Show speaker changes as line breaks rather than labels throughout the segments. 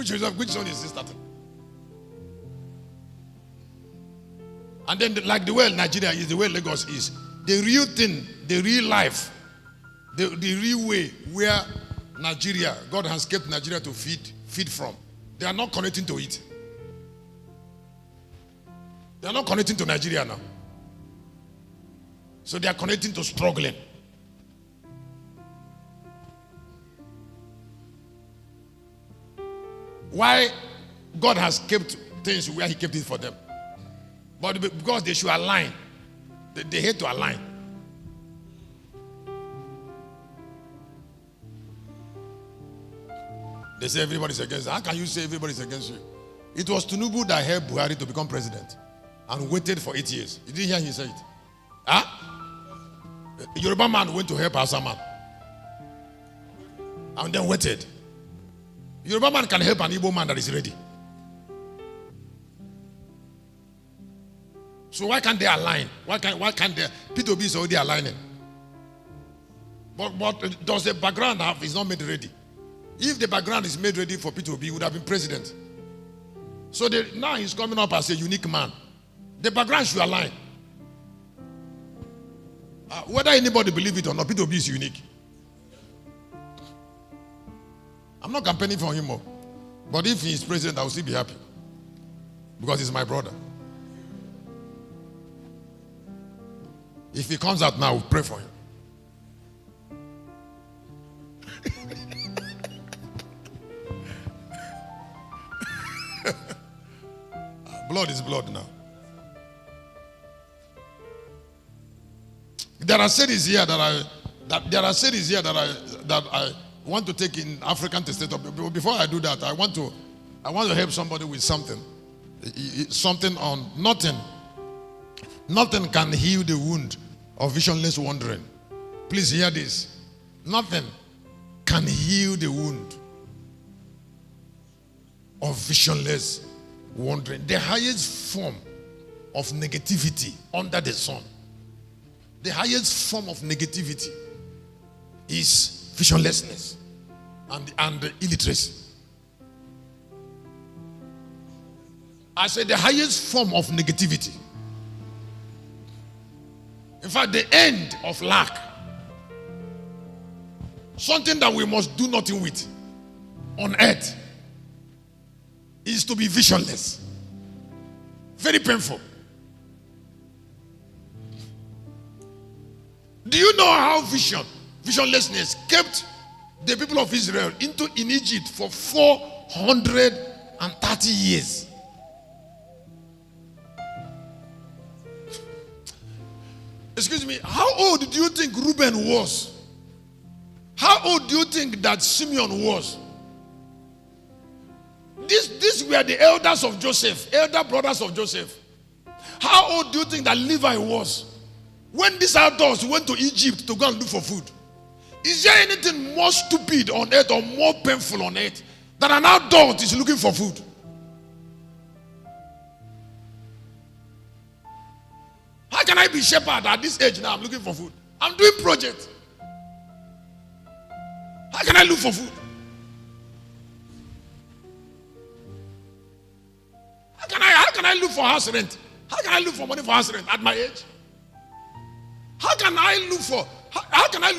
Which zone is this starting? And then, like the way Nigeria is, the way Lagos is, the real thing, the real life, the real way where Nigeria, God has kept Nigeria to feed from. They are not connecting to it. They are not connecting to Nigeria now. So they are connecting to struggling. Why God has kept things where He kept it for them? But because they should align. They hate to align. They say everybody's against you. How can you say everybody's against you? It was Tinubu that helped Buhari to become president and waited for 8 years. You didn't hear him say it? Huh? A Yoruba man went to help Hausa man and then waited. Yoruba man can help an Igbo man that is ready. So why can't they align? Why can't they? P2B is already aligning. But does the background have is not made ready? If the background is made ready for P2B, he would have been president. So now he's coming up as a unique man. The background should align. Whether anybody believe it or not, P2B is unique. I'm not campaigning for him more. But if he is president, I will still be happy. Because he's my brother. If he comes out now, we'll pray for him. Blood is blood now. There are cities here that I want to take in African state. Before I do that, I want to help somebody with something. Something on nothing. Nothing can heal the wound of visionless wandering. Please hear this. Nothing can heal the wound of visionless wandering. The highest form of negativity under the sun. The highest form of negativity is visionlessness and illiteracy. I said the highest form of negativity. In fact, the end of lack. Something that we must do nothing with on earth is to be visionless. Very painful. Do you know how visionlessness kept the people of Israel in Egypt for 430 years? Excuse me, how old do you think Reuben was? How old do you think that Simeon was? These were the elders of Joseph, elder brothers of Joseph. How old do you think that Levi was when these adults went to Egypt to go and look for food? Is there anything more stupid on earth or more painful on earth than an adult is looking for food? How can I be shepherd at this age now? I'm looking for food. I'm doing project. How can I look for food? How can I look for house rent? How can I look for money for house rent at my age? How can I look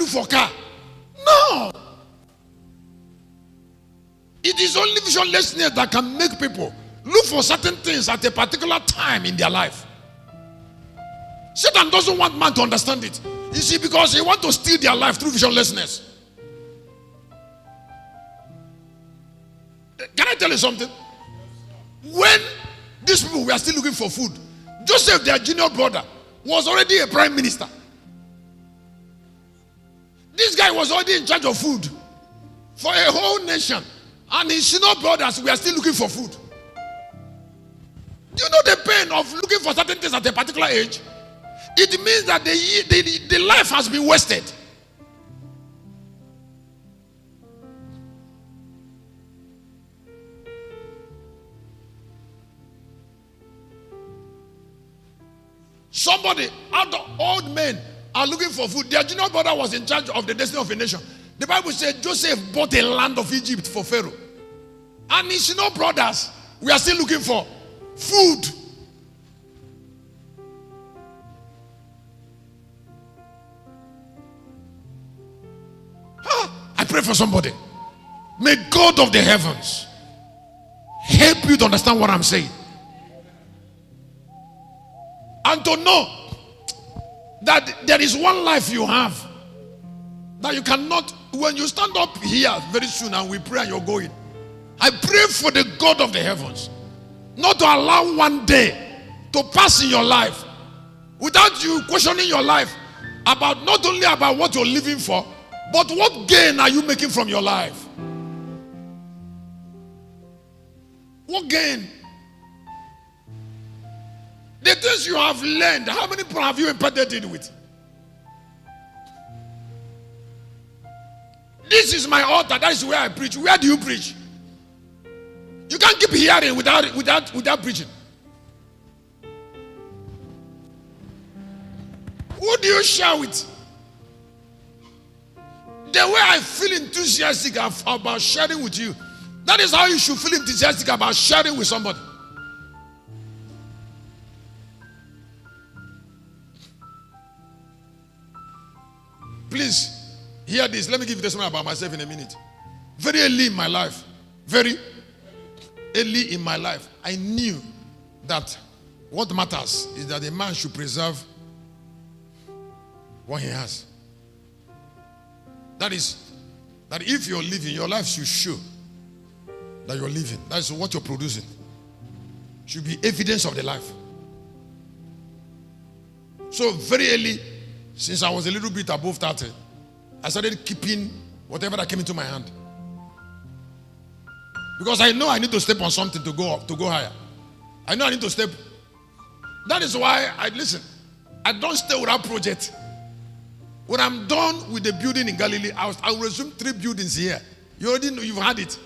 for car? No. It is only visionlessness that can make people look for certain things at a particular time in their life. Satan doesn't want man to understand it. You see, because he wants to steal their life through visionlessness. Can I tell you something? When these people were still looking for food, Joseph, their junior brother, was already a prime minister. This guy was already in charge of food for a whole nation. And his senior brothers were still looking for food. Do you know the pain of looking for certain things at a particular age? It means that the life has been wasted. Somebody, old men are looking for food. Their junior brother was in charge of the destiny of a nation. The Bible said Joseph bought a land of Egypt for Pharaoh. And it's brothers. We are still looking for food. I pray for somebody. May God of the heavens help you to understand what I'm saying. And to know that there is one life you have that you cannot, when you stand up here very soon and we pray and you're going, I pray for the God of the heavens not to allow one day to pass in your life without you questioning your life about not only about what you're living for, but what gain are you making from your life? What gain? The things you have learned, how many people have you imparted it with? This is my altar. That is where I preach. Where do you preach? You can't keep hearing without preaching. Who do you share with? The way I feel enthusiastic about sharing with you, that is how you should feel enthusiastic about sharing with somebody. Please, hear this. Let me give you this one about myself in a minute. Very early in my life, I knew that what matters is that a man should preserve what he has. That is, that if you're living, your life should show that you're living. That is what you're producing. Should be evidence of the life. So very early, since I was a little bit above 30, I started keeping whatever that came into my hand. Because I know I need to step on something to go up, to go higher. I know I need to step. That is why I don't stay without project. When I'm done with the building in Galilee, I'll resume 3 buildings here. You already know, you've had it.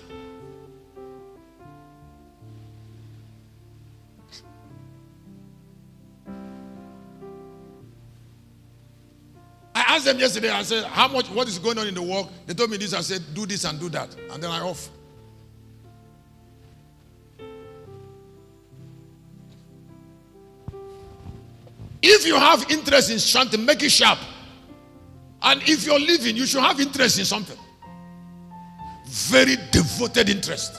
I asked them yesterday, I said, what is going on in the work? They told me this, I said, do this and do that. And then I off. If you have interest in something, make it sharp. And if you're living, you should have interest in something. Very devoted interest.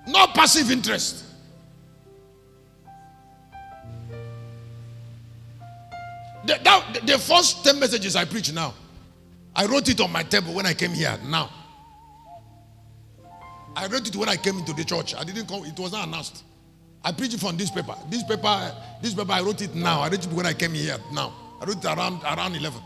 Not passive interest. The first 10 messages I preach now, I wrote it on my table when I came here now. I wrote it when I came into the church. I didn't come, it was not announced. I preached it from this paper. This paper, I wrote it now. I wrote it when I came here now. I wrote it around 11.